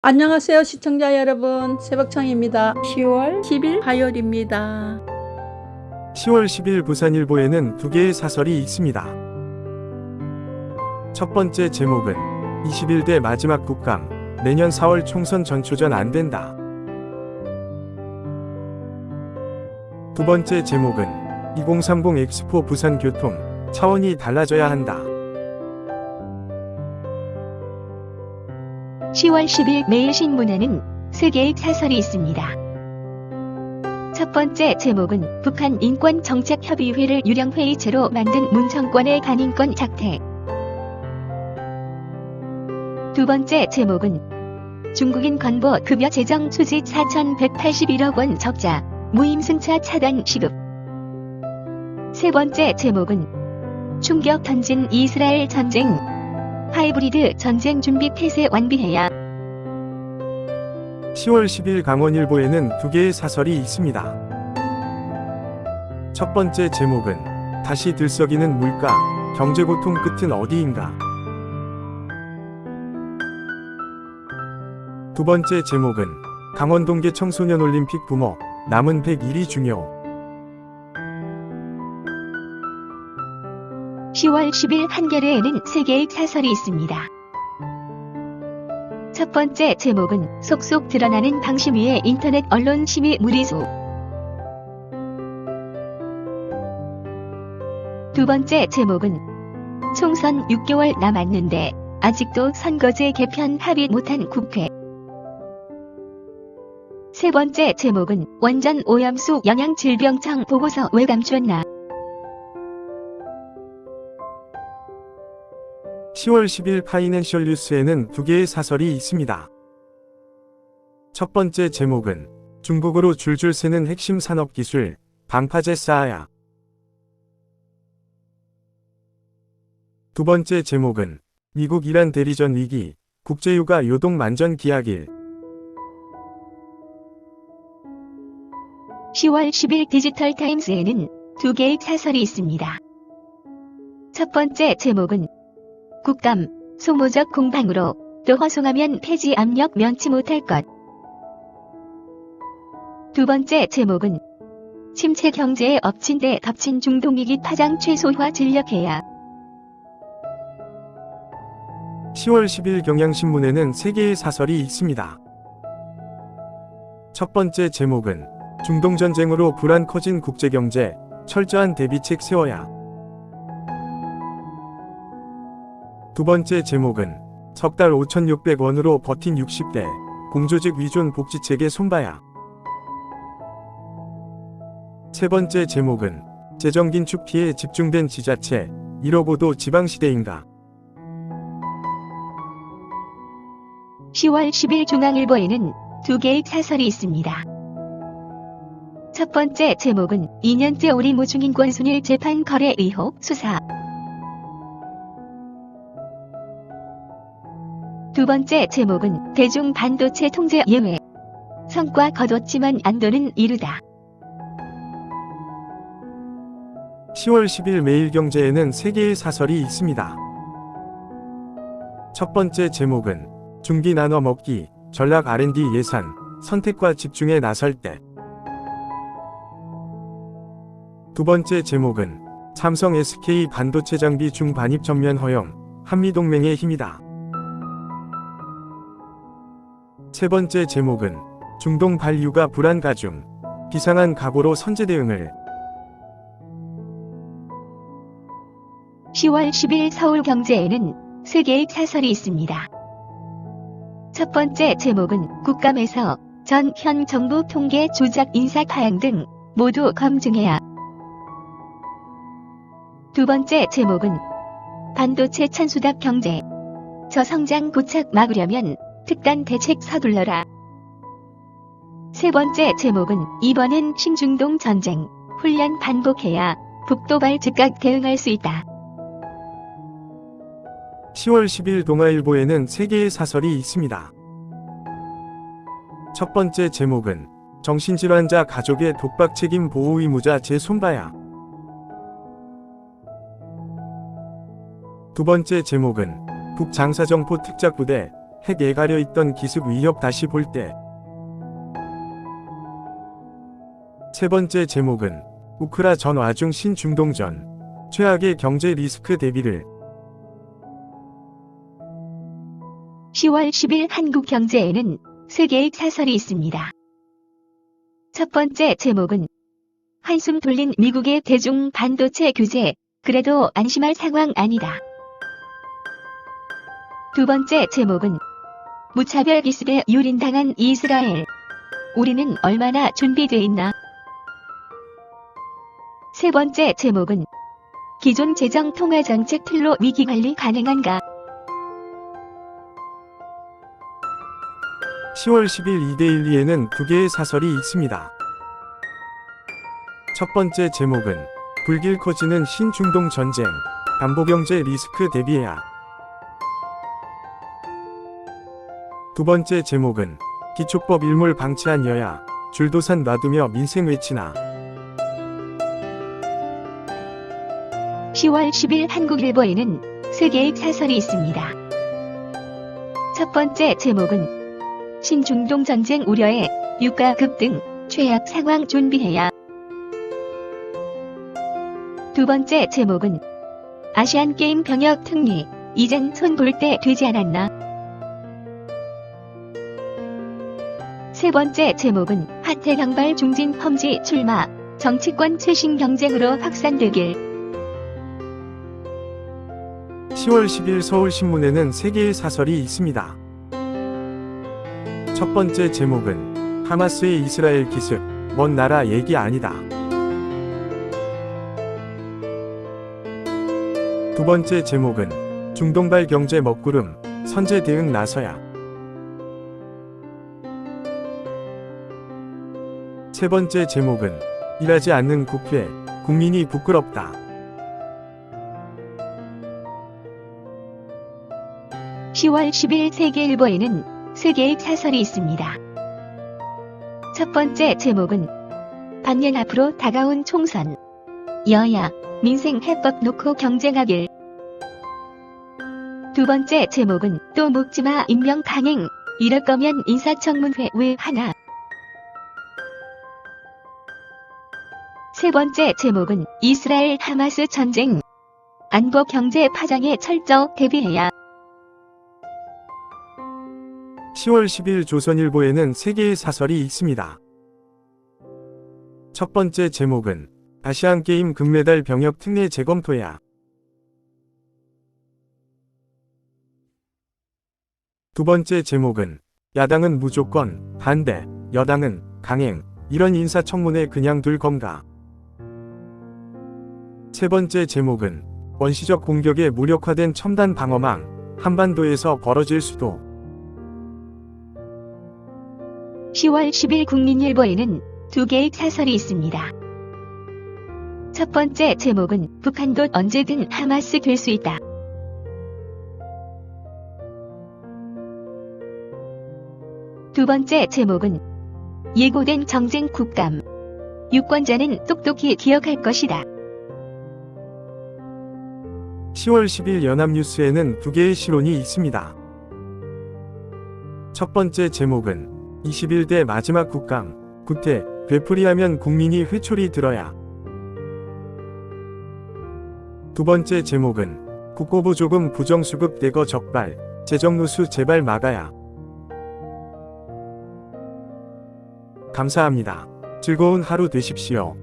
안녕하세요 시청자 여러분, 새벽청입니다. 10월 10일 화요일입니다. 10월 10일 부산일보에는 두 개의 사설이 있습니다. 첫 번째 제목은 21대 마지막 국감, 내년 4월 총선 전초전 안 된다. 두 번째 제목은 2030 엑스포 부산 교통, 차원이 달라져야 한다. 10월 10일 매일신문에는 세 개의 사설이 있습니다. 첫 번째 제목은 북한 인권정책협의회를 유령회의체로 만든 문 정권의 간인권 작태. 두 번째 제목은 중국인 건보 급여 재정 수지 4,181억 원 적자, 무임승차 차단 시급. 세 번째 제목은 충격 던진 이스라엘 전쟁, 하이브리드 전쟁 준비 폐쇄 완비해야. 10월 10일 강원일보에는 두 개의 사설이 있습니다. 첫 번째 제목은 다시 들썩이는 물가, 경제고통 끝은 어디인가. 두 번째 제목은 강원 동계 청소년올림픽 부모, 남은 101이 중요. 10월 10일 한겨레에는 세 개의 사설이 있습니다. 첫 번째 제목은 속속 드러나는 방심위의 인터넷 언론 심의 무리수. 두 번째 제목은 총선 6개월 남았는데 아직도 선거제 개편 합의 못한 국회. 세 번째 제목은 원전 오염수 영양질병청 보고서 왜 감추었나. 10월 10일 파이낸셜 뉴스에는 두 개의 사설이 있습니다. 첫 번째 제목은 중국으로 줄줄 새는 핵심 산업기술, 방파제 쌓아야. 두 번째 제목은 미국 이란 대리전 위기, 국제유가 요동 만전 기약일. 10월 10일 디지털타임스에는 두 개의 사설이 있습니다. 첫 번째 제목은 국감, 소모적 공방으로 또 허송하면 폐지 압력 면치 못할 것. 두 번째 제목은 침체 경제에 엎친 데 덮친 중동위기 파장 최소화 진력해야. 10월 10일 경향신문에는 세 개의 사설이 있습니다. 첫 번째 제목은 중동전쟁으로 불안 커진 국제경제, 철저한 대비책 세워야. 두 번째 제목은 석 달 5,600원으로 버틴 60대, 공조직 위존 복지체계 손봐야. 세 번째 제목은 재정긴축 피해에 집중된 지자체, 이러고도 지방시대인가. 10월 10일 중앙일보에는 두 개의 사설이 있습니다. 첫 번째 제목은 2년째 오리무 중인 권순일 재판 거래 의혹 수사. 두 번째 제목은 대중 반도체 통제 예외. 성과 거뒀지만 안도는 이르다. 10월 10일 매일경제에는 세 개의 사설이 있습니다. 첫 번째 제목은 중기 나눠 먹기, 전략 R&D 예산, 선택과 집중에 나설 때. 두 번째 제목은 삼성 SK 반도체 장비 중반입 전면 허용, 한미동맹의 힘이다. 세 번째 제목은 중동 반류가 불안 가중, 비상한 각오로 선제 대응을. 10월 10일 서울경제에는 세 개의 사설이 있습니다. 첫 번째 제목은 국감에서 전 현 정부 통계 조작 인사 파행 등 모두 검증해야. 두 번째 제목은 반도체 천수답 경제, 저성장 고착 막으려면 특단 대책 서둘러라. 세 번째 제목은 이번엔 신중동 전쟁, 훈련 반복해야 북도발 즉각 대응할 수 있다. 10월 10일 동아일보에는 세 개의 사설이 있습니다. 첫 번째 제목은 정신질환자 가족의 독박 책임 보호 의무자 재손봐야. 두 번째 제목은 북장사정포 특작부대, 핵에 가려 있던 기습 위협 다시 볼 때. 세 번째 제목은 우크라 전 와중 신중동전, 최악의 경제 리스크 대비를. 10월 10일 한국 경제에는 세 개의 사설이 있습니다. 첫 번째 제목은 한숨 돌린 미국의 대중 반도체 규제, 그래도 안심할 상황 아니다. 두 번째 제목은 무차별 기습에 유린당한 이스라엘, 우리는 얼마나 준비돼 있나. 세 번째 제목은 기존 재정 통화 정책 틀로 위기 관리 가능한가. 10월 10일 이데일리에는 두 개의 사설이 있습니다. 첫 번째 제목은 불길 커지는 신중동 전쟁, 담보경제 리스크 대비해야. 두 번째 제목은 기초법 일몰 방치한 여야, 줄도산 놔두며 민생 외치나. 10월 10일 한국일보에는 세 개의 사설이 있습니다. 첫 번째 제목은 신중동 전쟁 우려에 유가 급등, 최악 상황 준비해야. 두 번째 제목은 아시안게임 병역 특례, 이젠 손 볼 때 되지 않았나. 세 번째 제목은 하태경발 중진 험지 출마, 정치권 최신 경쟁으로 확산되길. 10월 10일 서울신문에는 세 개의 사설이 있습니다. 첫 번째 제목은 하마스의 이스라엘 기습, 먼 나라 얘기 아니다. 두 번째 제목은 중동발 경제 먹구름, 선제 대응 나서야. 세 번째 제목은 일하지 않는 국회, 국민이 부끄럽다. 10월 10일 세계일보에는 세 개의 사설이 있습니다. 첫 번째 제목은 반년 앞으로 다가온 총선, 여야, 민생 해법 놓고 경쟁하길. 두 번째 제목은 또 묵지마 임명 강행, 이럴 거면 인사청문회 왜 하나. 세 번째 제목은 이스라엘 하마스 전쟁, 안보 경제 파장에 철저 대비해야. 10월 10일 조선일보에는 세 개의 사설이 있습니다. 첫 번째 제목은 아시안게임 금메달 병역 특례 재검토야. 두 번째 제목은 야당은 무조건 반대, 여당은 강행, 이런 인사청문회 그냥 둘 건가. 세 번째 제목은 원시적 공격에 무력화된 첨단 방어망, 한반도에서 벌어질 수도. 10월 10일 국민일보에는 두 개의 사설이 있습니다. 첫 번째 제목은 북한도 언제든 하마스 될 수 있다. 두 번째 제목은 예고된 정쟁 국감, 유권자는 똑똑히 기억할 것이다. 10월 10일 연합뉴스에는 두 개의 시론이 있습니다. 첫 번째 제목은 21대 마지막 국감, 구태, 되풀이하면 국민이 회초리 들어야. 두 번째 제목은 국고부 조금 부정수급 대거 적발, 재정누수 제발 막아야. 감사합니다. 즐거운 하루 되십시오.